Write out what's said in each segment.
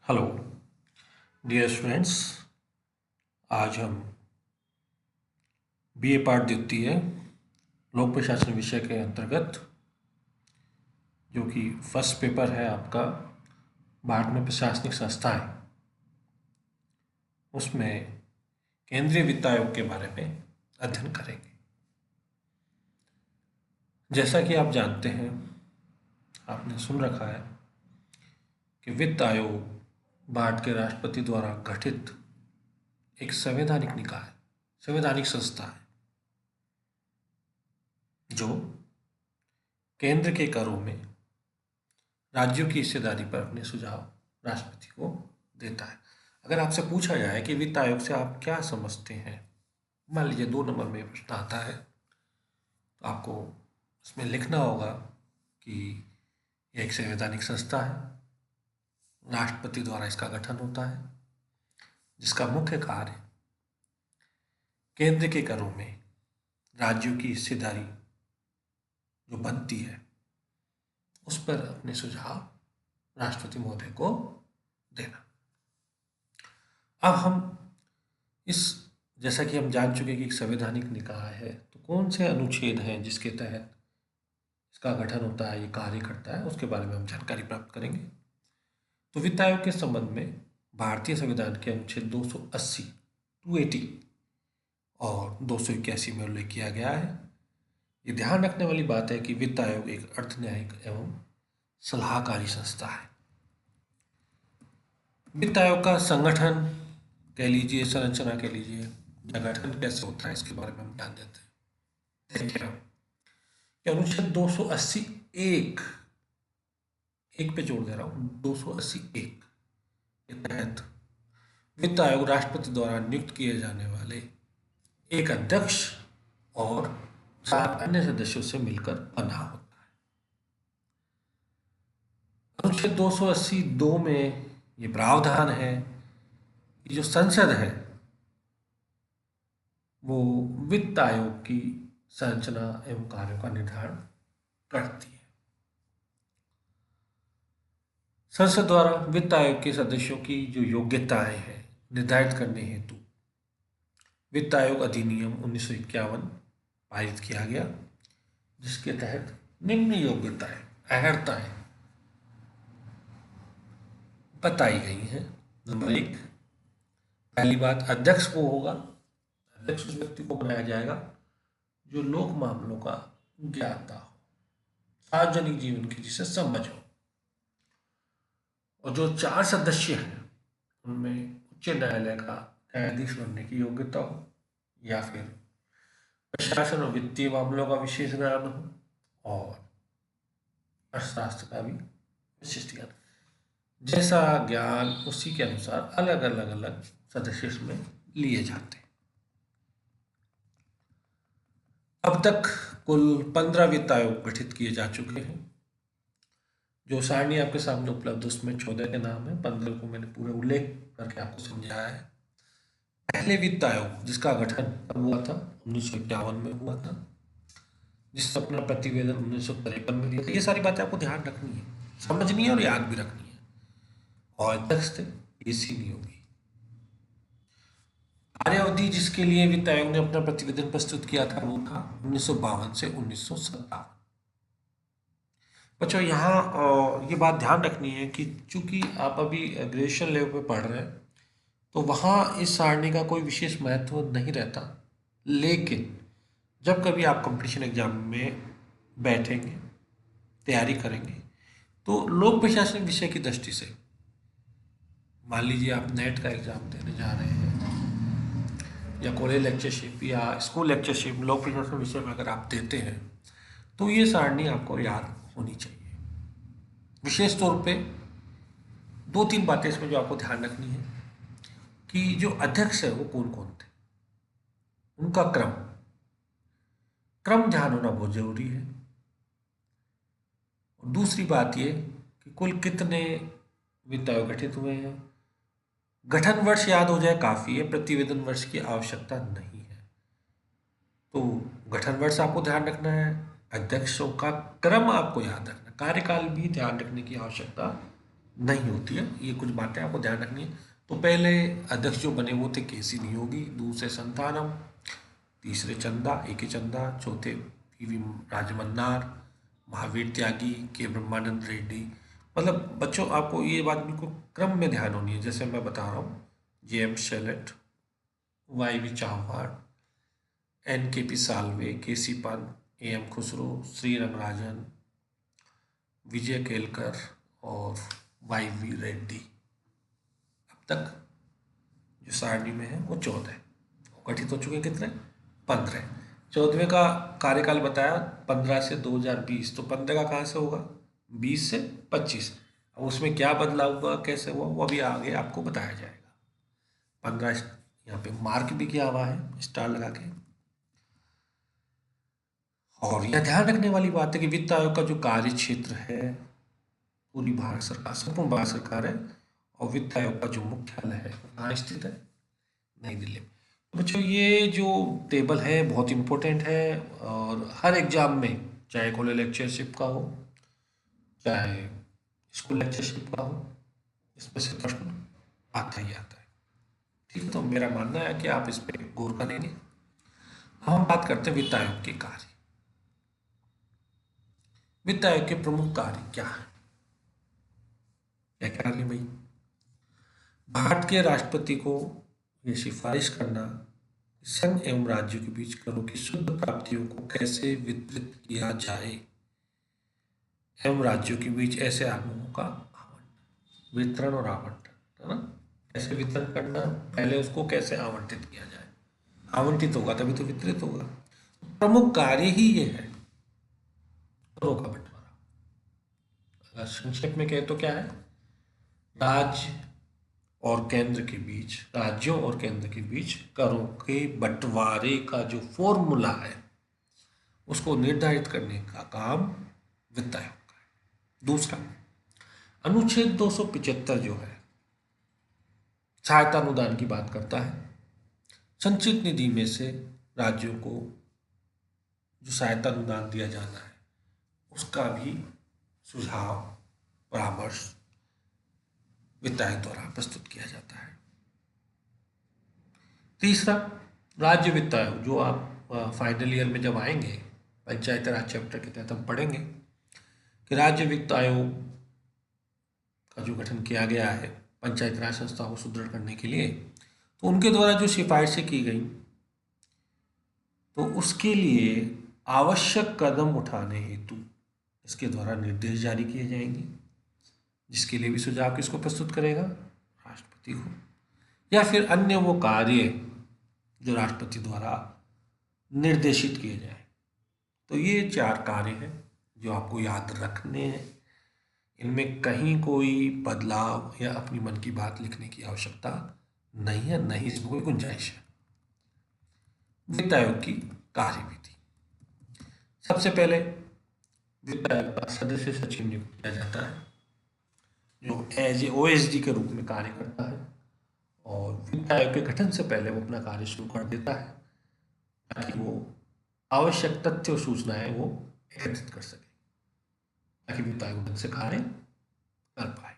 Hello dear students. आज हम BA पाठ द्वितीय लोक प्रशासन विषय के अंतर्गत जो कि फर्स्ट पेपर है आपका भारत में प्रशासनिक संस्थाएं, उसमें केंद्रीय वित्त आयोग के बारे में अध्ययन करेंगे। जैसा कि आप जानते हैं, आपने सुन रखा है कि वित्त आयोग भारत के राष्ट्रपति द्वारा गठित एक संवैधानिक निकाय, संवैधानिक संस्था है जो केंद्र के करों में राज्यों की हिस्सेदारी पर अपने सुझाव राष्ट्रपति को देता है। अगर आपसे पूछा जाए कि वित्त आयोग से आप क्या समझते हैं, मान लीजिए 2 नंबर में प्रश्न आता है, तो आपको उसमें लिखना होगा कि यह एक संवैधानिक संस्था है, राष्ट्रपति द्वारा इसका गठन होता है, जिसका मुख्य कार्य केंद्र के करों में राज्यों की हिस्सेदारी जो बनती है उस पर अपने सुझाव राष्ट्रपति महोदय को देना। अब हम जैसा कि हम जान चुके कि एक संवैधानिक निकाय है, तो कौन से अनुच्छेद हैं जिसके तहत इसका गठन होता है, ये कार्य करता है, उसके बारे में हम जानकारी प्राप्त करेंगे। तो वित्त आयोग के संबंध में भारतीय संविधान के अनुच्छेद 280 280 और 281 में उल्लेख किया गया है। ये ध्यान रखने वाली बात है कि वित्त आयोग एक अर्ध न्यायिक एवं सलाहकारी संस्था है। वित्त आयोग का संगठन कह लीजिए, संरचना कह लीजिए, या गठन कैसे होता है, इसके बारे में हम ध्यान देते हैं। देखिए, अनुच्छेद 280 एक पे जोड़ दे रहा हूँ, 280 के तहत वित्त आयोग राष्ट्रपति द्वारा नियुक्त किए जाने वाले एक अध्यक्ष और 4 अन्य सदस्यों से मिलकर बना होता है। अनुच्छेद 280(2) में ये प्रावधान है कि जो संसद है वो वित्त आयोग की संरचना एवं कार्यों का निर्धारण करती है। संसद द्वारा वित्त आयोग के सदस्यों की जो योग्यताएं हैं निर्धारित करने हेतु वित्त आयोग अधिनियम 1951 पारित किया गया, जिसके तहत निम्न योग्यताएं, अर्हताएं बताई गई हैं। नंबर 1, पहली बात, अध्यक्ष को होगा, अध्यक्ष उस व्यक्ति को बनाया जाएगा जो लोक मामलों का ज्ञाता हो, सार्वजनिक जीवन की जिसे समझ हो। और जो 4 सदस्य हैं उनमें उच्च न्यायालय का न्यायाधीश बनने की योग्यता हो, या फिर प्रशासन और वित्तीय मामलों का विशेष ज्ञान हो, और अर्थशास्त्र का भी विशिष्ट ज्ञान। जैसा ज्ञान उसी के अनुसार अलग अलग सदस्य इसमें लिए जाते हैं। अब तक कुल 15 वित्त आयोग गठित किए जा चुके हैं। जो सारणी आपके सामने उपलब्ध उसमें 14 के नाम है, 15 को मैंने पूरे उल्लेख करके आपको समझाया है। पहले वित्त आयोग जिसका गठन हुआ था 1951 में हुआ था, जिसने अपना प्रतिवेदन 1953 में दिया था। ये सारी बातें आपको ध्यान रखनी है, समझनी है और याद भी रखनी है। और अध्यक्ष थे एसी नियोगी। कार्य अवधि जिसके लिए वित्त आयोग ने अपना प्रतिवेदन प्रस्तुत किया था वो था 1952 से 1957। बच्चों, यहाँ ये बात ध्यान रखनी है कि चूंकि आप अभी ग्रेजुएशन लेवल पे पढ़ रहे हैं तो वहाँ इस सारणी का कोई विशेष महत्व नहीं रहता, लेकिन जब कभी आप कंपटीशन एग्जाम में बैठेंगे, तैयारी करेंगे, तो लोक प्रशासन विषय की दृष्टि से, मान लीजिए आप नेट का एग्जाम देने जा रहे हैं या कॉलेज लेक्चरशिप या स्कूल लेक्चरशिप लोक प्रशासन विषय में अगर आप देते हैं तो ये सारणी आपको याद होनी चाहिए। विशेष तौर पे 2-3 बातें इसमें जो आपको ध्यान रखनी है कि जो अध्यक्ष है वो कौन कौन थे, उनका क्रम ध्यान होना बहुत जरूरी है। और दूसरी बात ये कि कुल कितने वित्त आयोग गठित हुए हैं। गठन वर्ष याद हो जाए काफ़ी है, प्रतिवेदन वर्ष की आवश्यकता नहीं है। तो गठन वर्ष आपको ध्यान रखना है, अध्यक्षों का क्रम आपको याद रखना, कार्यकाल भी ध्यान रखने की आवश्यकता नहीं होती है। ये कुछ बातें आपको ध्यान रखनी है। तो पहले अध्यक्ष जो बने वो थे केसी नियोगी, दूसरे संतानम, तीसरे चंदा, ए के चंदा, चौथे पीवी राजमन्नार, महावीर त्यागी, के ब्रह्मानंद रेड्डी। मतलब बच्चों आपको ये बात बिल्कुल क्रम में ध्यान होनी है। जैसे मैं बता रहा हूँ, जे M शेलेट, why we Chavan, N के पी साल्वे, के सी पंत, ए एम खुसरो, श्री रंगराजन, विजय केलकर और वाई वी रेड्डी। अब तक जो सारणी में है वो 14 गठित हो चुके हैं। कितने? 15। 14वें का कार्यकाल बताया 15 से 2020, तो 15 का कहाँ से होगा? 20 से 25। अब उसमें क्या बदलाव हुआ, कैसे हुआ, वो अभी आगे आपको बताया जाएगा। 15 यहाँ पे मार्क भी किया हुआ है स्टार लगा के। और यह ध्यान रखने वाली बात है कि वित्त आयोग का जो कार्य क्षेत्र है पूरी भारत सरकार, संपूर्ण भारत सरकार है। और वित्त आयोग का जो मुख्यालय है कहाँ स्थित है? नई दिल्ली में। तो बच्चों ये जो टेबल है बहुत इंपॉर्टेंट है, और हर एग्जाम में, चाहे कॉलेज लेक्चरशिप का हो, चाहे स्कूल लेक्चरशिप का हो, इसमें से प्रश्न आता ही आता है। ठीक है, तो मेरा मानना है कि आप इस पर गौर करेंगे। अब हम बात करते हैं वित्त आयोग के कार्य। वित्त आयोग के प्रमुख कार्य क्या है? क्या कार्य भाई? भारत के राष्ट्रपति को ये सिफारिश करना कि संघ एवं राज्यों के बीच करों की शुद्ध प्राप्तियों को कैसे वितरित किया जाए, एवं राज्यों के बीच ऐसे आगमों का वितरण और आवंटन, है ना? कैसे वितरण करना, पहले उसको कैसे आवंटित किया जाए, आवंटित होगा तभी तो वितरित होगा। प्रमुख कार्य ही ये है, करों का बंटवारा। अगर संक्षेप में कहे तो क्या है? राज्य और केंद्र के बीच, राज्यों और केंद्र के बीच करों के बंटवारे का जो फॉर्मूला है उसको निर्धारित करने का काम वित्त आयोग का है। दूसरा, अनुच्छेद 275 जो है सहायता अनुदान की बात करता है। संचित निधि में से राज्यों को जो सहायता अनुदान दिया जाना है उसका भी सुझाव, परामर्श वित्त आयोग द्वारा प्रस्तुत किया जाता है। तीसरा, राज्य वित्त आयोग, जो आप फाइनल ईयर में जब आएंगे पंचायत राज चैप्टर के तहत हम पढ़ेंगे कि राज्य वित्त आयोग का जो गठन किया गया है पंचायत राज संस्थाओं को सुदृढ़ करने के लिए, तो उनके द्वारा जो सिफारिशें की गई तो उसके लिए आवश्यक कदम उठाने हेतु इसके द्वारा निर्देश जारी किए जाएंगे, जिसके लिए भी सुझाव किसको प्रस्तुत करेगा? राष्ट्रपति को। या फिर अन्य वो कार्य जो राष्ट्रपति द्वारा निर्देशित किए जाए। तो ये 4 कार्य हैं जो आपको याद रखने हैं। इनमें कहीं कोई बदलाव या अपनी मन की बात लिखने की आवश्यकता नहीं है, नहीं इसमें कोई गुंजाइश है। वित्त आयोग की कार्यविधि। सबसे पहले वित्त आयोग का सदस्य सचिव नियुक्त किया जाता है जो एज ए ओएसडी के रूप में कार्य करता है, और वित्त आयोग के गठन से पहले वो अपना कार्य शुरू कर देता है ताकि वो आवश्यक तथ्य और सूचनाएं वो एकत्रित कर सके, ताकि वित्त आयोग ढंग से कार्य कर पाए।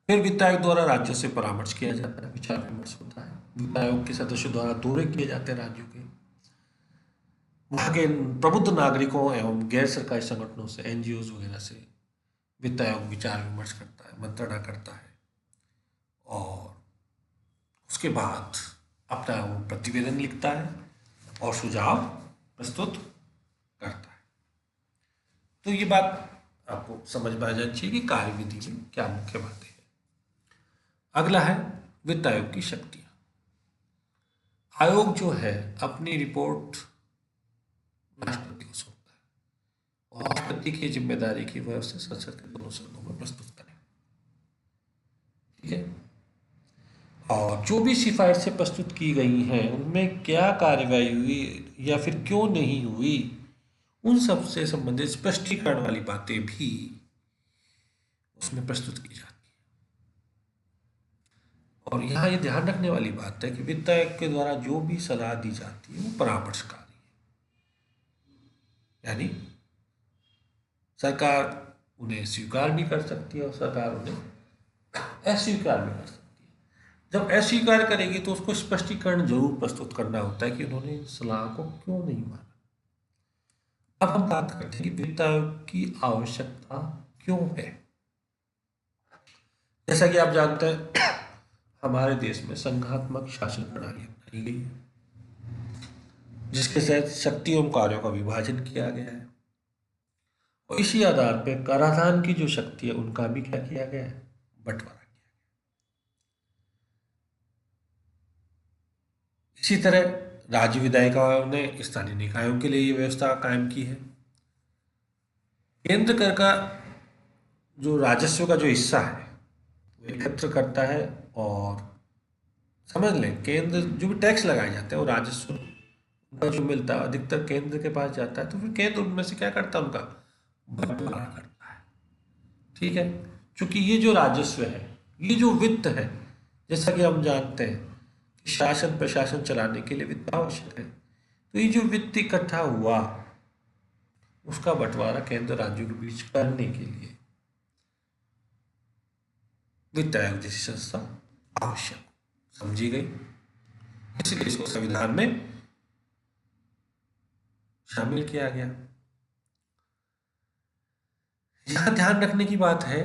फिर वित्त आयोग द्वारा राज्यों से परामर्श किया जाता है, विचार विमर्श होता है। वित्त आयोग के सदस्यों द्वारा दौरे किए जाते हैं राज्यों के, वहाँ के प्रबुद्ध नागरिकों एवं गैर सरकारी संगठनों से, एनजीओ वगैरह से वित्त आयोग विचार विमर्श करता है, मंत्रणा करता है, और उसके बाद अपना वो प्रतिवेदन लिखता है और सुझाव प्रस्तुत करता है। तो ये बात आपको समझ में आ जानी चाहिए कि कार्यविधि में क्या मुख्य बातें हैं। अगला है वित्त आयोग की शक्तियां। आयोग जो है अपनी रिपोर्ट राष्ट्रपति को सौंपता है और राष्ट्रपति की जिम्मेदारी की वह उसे संसद के दोनों सदनों में प्रस्तुत करें। ठीक है, और जो भी सिफारिशें प्रस्तुत की गई हैं उनमें क्या कार्रवाई हुई या फिर क्यों नहीं हुई, उन सब से संबंधित स्पष्टीकरण वाली बातें भी उसमें प्रस्तुत की जाती है। और यहाँ ये ध्यान रखने वाली बात है कि वित्त आयोग के द्वारा जो भी सलाह दी जाती है वो परामर्शकारी है, यानी सरकार उन्हें स्वीकार भी कर सकती है और सरकार उन्हें अस्वीकार भी कर सकती है। जब अस्वीकार करेगी तो उसको स्पष्टीकरण जरूर प्रस्तुत करना होता है कि उन्होंने इस सलाह को क्यों नहीं माना। अब हम बात करते हैं कि वित्त आयोग की आवश्यकता क्यों है। जैसा कि आप जानते हैं हमारे देश में संघात्मक शासन प्रणाली अपनाई गई है, जिसके तहत शक्ति एवं कार्यों का विभाजन किया गया है और इसी आधार पर कराधान की जो शक्ति है उनका भी क्या किया गया है, बंटवारा किया गया। इसी तरह राज्य विधायिकाओं ने स्थानीय निकायों के लिए ये व्यवस्था कायम की है। केंद्र कर का जो राजस्व का जो हिस्सा है वो एकत्र करता है और समझ लें केंद्र जो भी टैक्स लगाए जाते हैं वो राजस्व उनका जो मिलता है अधिकतर केंद्र के पास जाता है, तो फिर केंद्र उनमें से क्या करता है, उनका बंटवारा करता है। ठीक है, क्योंकि ये जो राजस्व है, ये जो वित्त है, जैसा कि हम जानते हैं कि शासन प्रशासन चलाने के लिए वित्त आवश्यक है, तो ये जो वित्त इकट्ठा हुआ उसका बंटवारा केंद्र राज्यों के बीच करने के लिए वित्त आयोग जैसी संस्था आवश्यक समझी गई, इसलिए इसको संविधान में शामिल किया गया। यहां ध्यान रखने की बात है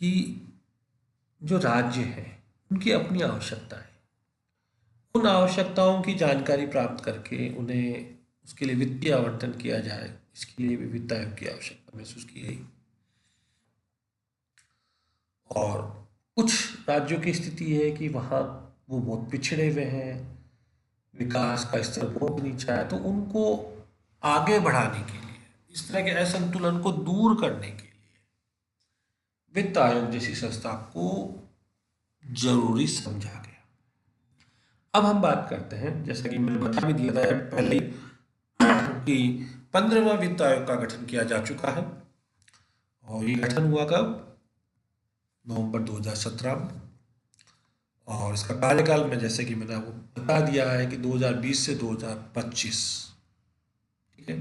कि जो राज्य है उनकी अपनी आवश्यकता है, उन आवश्यकताओं की जानकारी प्राप्त करके उन्हें उसके लिए वित्तीय आवंटन किया जाए, इसके लिए भी वित्त आयोग की आवश्यकता महसूस की गई। और कुछ राज्यों की स्थिति है कि वहाँ वो बहुत पिछड़े हुए हैं, विकास का स्तर बहुत नीचा है, तो उनको आगे बढ़ाने के लिए, इस तरह के असंतुलन को दूर करने के लिए वित्त आयोग जैसी संस्था को जरूरी समझा गया। अब हम बात करते हैं, जैसा कि मैंने बता भी दिया था पहले कि 15वां वित्त आयोग का गठन किया जा चुका है और ये गठन हुआ कब, नवंबर 2017 में, और इसका कार्यकाल में जैसे कि मैंने आपको बता दिया है कि 2020 से 2025। ठीक है,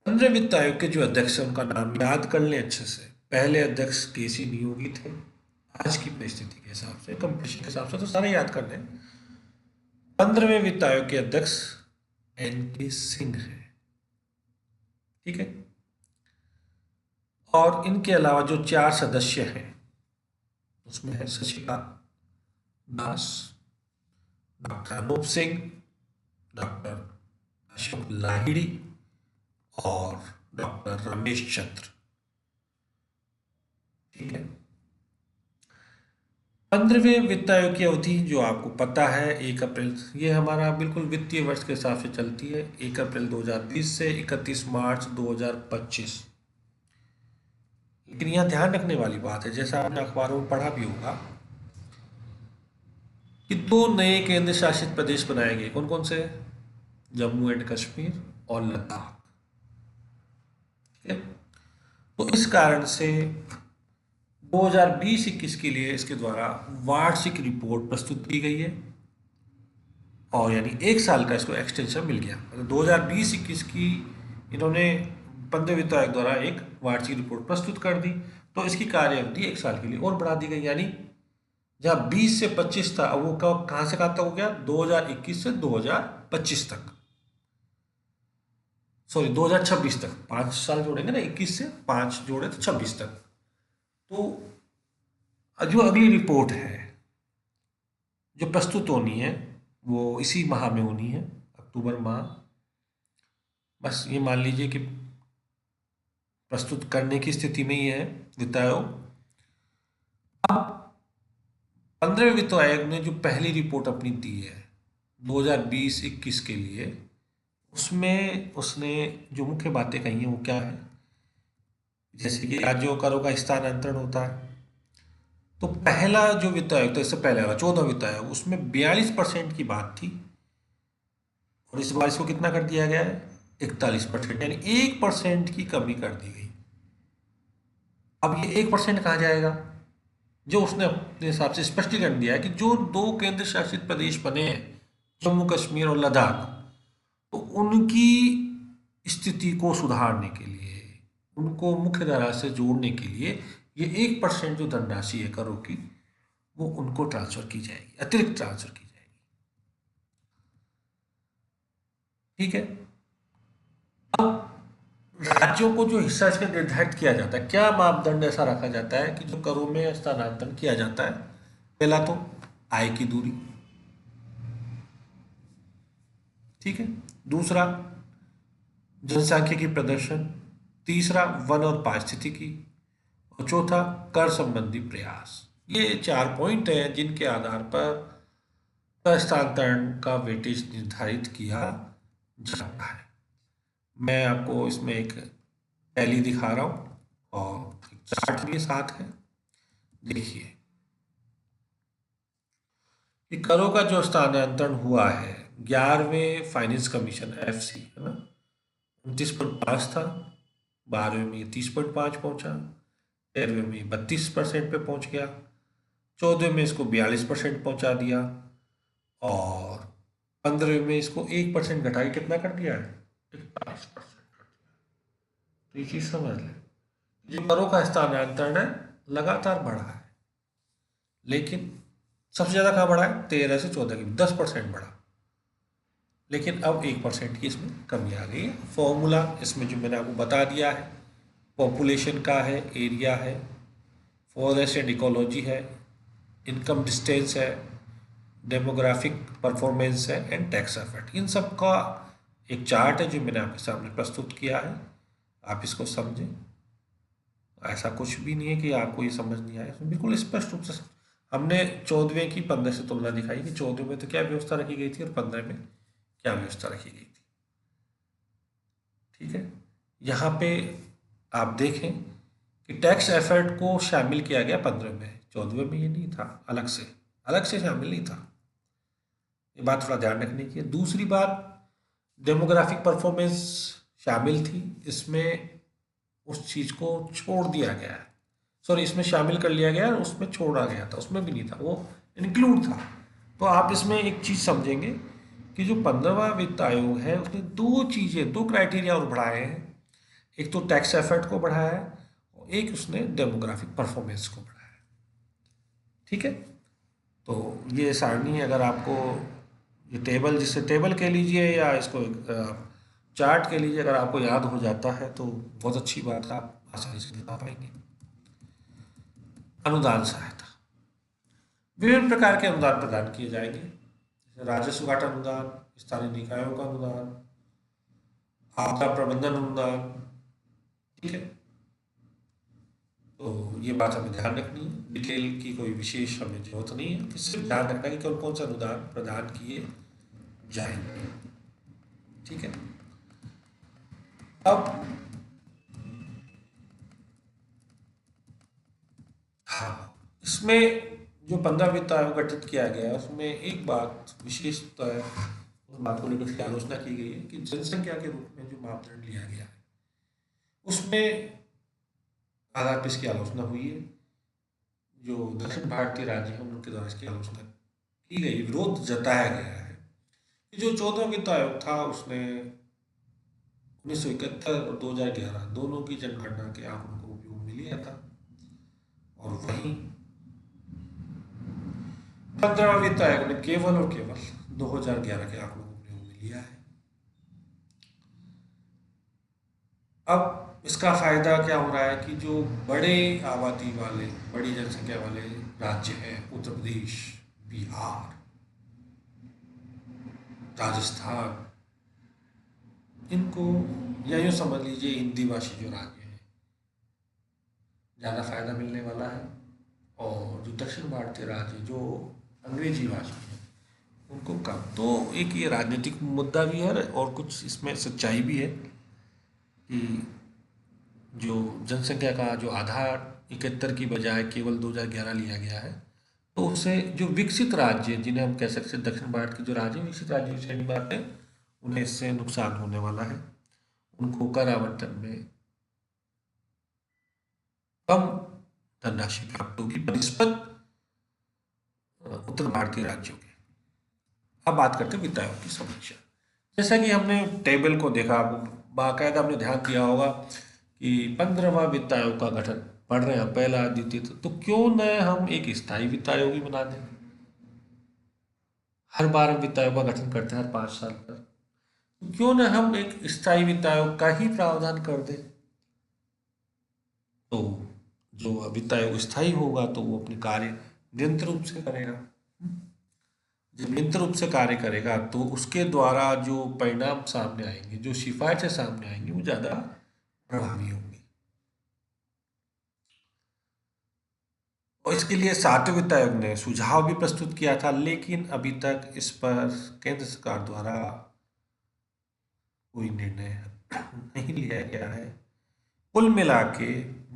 15 वित्त आयोग के जो अध्यक्ष हैं उनका नाम याद कर लें अच्छे से। पहले अध्यक्ष केसी नियोगी थे, आज की परिस्थिति के हिसाब से, कंपटीशन के हिसाब से तो सारे याद कर लें। 15वें वित्त आयोग के अध्यक्ष एन.के. सिंह है। ठीक है, और इनके अलावा जो 4 सदस्य हैं उसमें है शशिकांत दास, डॉक्टर अनूप सिंह, डॉक्टर अशोक लाहिड़ी और डॉक्टर रमेश चंद्र। ठीक है, 15वें वित्त आयोग की अवधि जो आपको पता है 1 अप्रैल, ये हमारा बिल्कुल वित्तीय वर्ष के हिसाब से चलती है, 1 अप्रैल 2020 से 31 मार्च 2025। लेकिन यहाँ ध्यान रखने वाली बात है, जैसा आपने अखबारों में पढ़ा भी होगा कि 2 नए केंद्र शासित प्रदेश बनाए गए। कौन कौन से? जम्मू एंड कश्मीर और लद्दाख। ठीक है, तो इस कारण से 2020-21 के लिए इसके द्वारा वार्षिक रिपोर्ट प्रस्तुत की गई है और यानी 1 साल का इसको एक्सटेंशन मिल गया। मतलब 2020-21 की इन्होंने 15 वित्त आयोग द्वारा एक वार्षिक रिपोर्ट प्रस्तुत कर दी, तो इसकी कार्य अवधि 1 साल के लिए और बढ़ा दी गई, यानी जहाँ 20 से 25 था वो कहाँ से कहाँ तक हो गया, 2021 से 2025 तक, सॉरी 2026 तक, 5 साल जोड़ेंगे ना, 21 से 5 जोड़े तो 26 तक। तो जो अगली रिपोर्ट है जो प्रस्तुत होनी है वो इसी माह में होनी है, अक्टूबर माह। बस ये मान लीजिए कि प्रस्तुत करने की स्थिति में ही है वित्त आयोग। अब 15वें वित्त आयोग ने जो पहली रिपोर्ट अपनी दी है 2020-21 के लिए, उसमें उसने जो मुख्य बातें कही हैं वो क्या है, जैसे कि राज्यों करों का स्थानांतरण होता है, तो पहला जो वित्त आयोग था, इससे पहले वाला 14 वित्त आयोग, उसमें 42% की बात थी और इस बार इसको कितना कर दिया गया है, 41%, यानी 1% की कमी कर दी गई। अब ये 1% कहाँ जाएगा, जो उसने अपने हिसाब से स्पष्टीकरण दिया है कि जो 2 केंद्र शासित प्रदेश बने हैं, जम्मू कश्मीर और लद्दाख, तो उनकी स्थिति को सुधारने के लिए उनको मुख्य धारा से जोड़ने के लिए ये 1% जो धनराशि है करों की, वो उनको ट्रांसफर की जाएगी, अतिरिक्त ट्रांसफर की जाएगी। ठीक है। अब राज्यों को जो हिस्सा इसके निर्धारित किया जाता है, क्या मापदंड ऐसा रखा जाता है कि जो करों में स्थानांतरण किया जाता है? पहला तो आय की दूरी, ठीक है। दूसरा जनसांख्यिकी प्रदर्शन, तीसरा वन और पारिस्थितिकी, और चौथा कर संबंधी प्रयास। ये 4 पॉइंट हैं जिनके आधार पर कर हस्तांतरण का वेटेज निर्धारित किया जाता है। मैं आपको इसमें एक टैली दिखा रहा हूँ और एक चार्ट भी साथ है। देखिए कि करों का जो स्थानांतरण हुआ है, 11वें फाइनेंस कमीशन एफसी है ना, 29.5 था, 12वें में 30.5 पहुंचा, 13वें में 32% पे पहुंच गया, 14वें में इसको 42% पहुंचा दिया, और 15वें में इसको 1% घटा के कितना कर दिया है? 41% कर दिया। तो ये चीज समझ लें, जो करों का स्थानांतरण है लगातार बढ़ा है, लेकिन सबसे ज़्यादा कहाँ बढ़ा है? 13 से 14 की 10% बढ़ा, लेकिन अब 1% की इसमें कमी आ गई है। फॉर्मूला इसमें जो मैंने आपको बता दिया है, पॉपुलेशन का है, एरिया है, फॉरेस्ट एंड इकोलॉजी है, इनकम डिस्टेंस है, डेमोग्राफिक परफॉर्मेंस है, एंड टैक्स एफर्ट। इन सब का एक चार्ट है जो मैंने आपके सामने प्रस्तुत किया है, आप इसको समझें। ऐसा कुछ भी नहीं है कि आपको ये समझ नहीं आया, इसमें बिल्कुल स्पष्ट रूप से हमने 14वें की 15 से तुलना दिखाई कि 14वें में तो क्या व्यवस्था रखी गई थी और 15 में क्या व्यवस्था रखी गई थी। ठीक है। यहाँ पे आप देखें कि टैक्स एफर्ट को शामिल किया गया 15 में, 14वें में ये नहीं था, अलग से शामिल नहीं था। ये बात थोड़ा ध्यान रखने की है। दूसरी बात, डेमोग्राफिक परफॉर्मेंस शामिल थी, इसमें उस चीज़ को छोड़ दिया गया है, सॉरी इसमें शामिल कर लिया गया और उसमें छोड़ा गया था, उसमें भी नहीं था, वो इंक्लूड था। तो आप इसमें एक चीज़ समझेंगे कि जो 15वां वित्त आयोग है उसने दो क्राइटेरिया और बढ़ाए हैं। एक तो टैक्स एफर्ट को बढ़ाया है और एक उसने डेमोग्राफिक परफॉर्मेंस को बढ़ाया है। ठीक है। तो ये सारणी, अगर आपको ये टेबल, जिससे टेबल कह लीजिए या इसको चार्ट कह लीजिए, अगर आपको याद हो जाता है तो बहुत अच्छी बात है, आप आसानी से बता पाएंगे। अनुदान सहायता, विभिन्न प्रकार के अनुदान प्रदान किए जाएंगे, जैसे राजस्व घाटा अनुदान, स्थानीय निकायों का अनुदान, आपदा प्रबंधन अनुदान। ठीक है। तो ये बात हमें ध्यान रखनी है, डिटेल की कोई विशेष हमें जरूरत नहीं है, सिर्फ ध्यान रखना कि कौन कौन से अनुदान प्रदान किए जाएंगे। ठीक है। अब हाँ, इसमें जो 15 वित्त आयोग गठित किया गया है उसमें एक बात विशेषता है, उस बात को लेकर इसकी आलोचना की गई है कि जनसंख्या के रूप में जो मापदंड लिया गया है उसमें आधार पर इसकी आलोचना हुई है। जो दक्षिण भारतीय राज्य हैं उनके द्वारा इसकी आलोचना की गई, विरोध जताया गया है कि जो 14वां वित्त आयोग था उसने 1971 और 2011 दोनों की जनगणना के आंकड़ों को उपयोग में लिया था, और वहीं 15वां वित्त आयोग ने केवल और केवल 2011 के आंकड़ों को उपयोग में लिया है। अब इसका फायदा क्या हो रहा है कि जो बड़े आबादी वाले, बड़ी जनसंख्या वाले राज्य हैं, उत्तर प्रदेश, बिहार, राजस्थान, इनको या यूँ समझ लीजिए हिंदी भाषी जो राज्य हैं, ज़्यादा फायदा मिलने वाला है, और जो दक्षिण भारतीय राज्य जो अंग्रेजी भाषी हैं उनको कम। तो एक ये राजनीतिक मुद्दा भी है और कुछ इसमें सच्चाई भी है कि जो जनसंख्या का जो आधार 71 की बजाय केवल 2011 लिया गया है, तो उससे जो विकसित राज्य, जिन्हें हम कह सकते हैं दक्षिण भारत के जो राज्य विकसित राज्य की श्रेणी में आते हैं, उन्हें इससे नुकसान होने वाला है। उनको कर आवंटन में कम धनराशि प्राप्त होगी बनिस्बत उत्तर भारतीय राज्यों के। अब बात करते हैं वित्त आयोग की समीक्षा। जैसा कि हमने टेबल को देखा, बाकायदा हमने ध्यान दिया होगा कि 15वां वित्त आयोग का गठन पढ़ रहे हैं, पहला द्वितीय, तो क्यों न हम एक स्थायी वित्त आयोग ही बना दें। हर बार हम वित्त आयोग का गठन करते हैं हर 5 साल पर, तो क्यों न हम एक स्थायी वित्त आयोग का ही प्रावधान कर दें। तो जो वित्त आयोग स्थायी होगा तो वो अपने कार्य निरंतर रूप से करेगा। जब निरंतर रूप से कार्य करेगा तो उसके द्वारा जो परिणाम सामने आएंगे, जो सिफारिशें सामने आएंगी, वो ज़्यादा प्रभावी होंगी। और इसके लिए 7वें वित्त आयोग ने सुझाव भी प्रस्तुत किया था, लेकिन अभी तक इस पर केंद्र सरकार द्वारा कोई निर्णय नहीं लिया गया है। कुल मिला के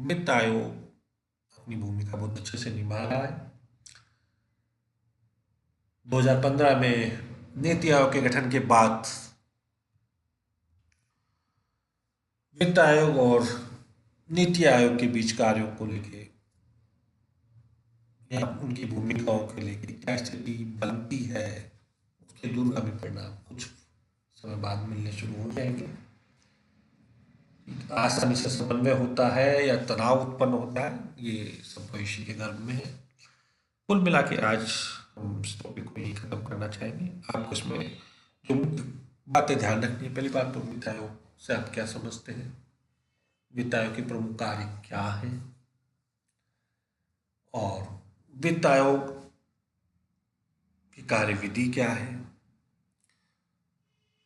वित्त आयोग अपनी भूमिका बहुत अच्छे से निभा रहा है। 2015 में नीति आयोग के गठन के बाद वित्त आयोग और नीति आयोग के बीच कार्यों को लेके या उनकी भूमिकाओं के लेके क्या स्थिति बनती है, उसके दूरगामी परिणाम कुछ समय बाद मिलने शुरू हो जाएंगे। आसानी से समन्वय होता है या तनाव उत्पन्न होता है, ये सब भविष्य के गर्भ में है। कुल मिला के आज हम इस टॉपिक को यही खत्म करना चाहेंगे। आपको इसमें जो बातें ध्यान रखनी है, पहली बात तो वित्त आयोग से आप क्या समझते हैं, वित्त आयोग के प्रमुख कार्य क्या है, और वित्त आयोग की कार्यविधि क्या है,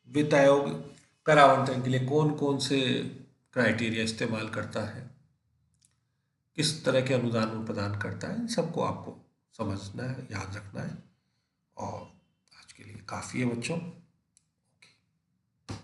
वित्त आयोग कर आवंटन के लिए कौन कौन से क्राइटेरिया इस्तेमाल करता है, किस तरह के अनुदान वो प्रदान करता है, इन सबको आपको समझना है, याद रखना है। और आज के लिए काफ़ी है बच्चों।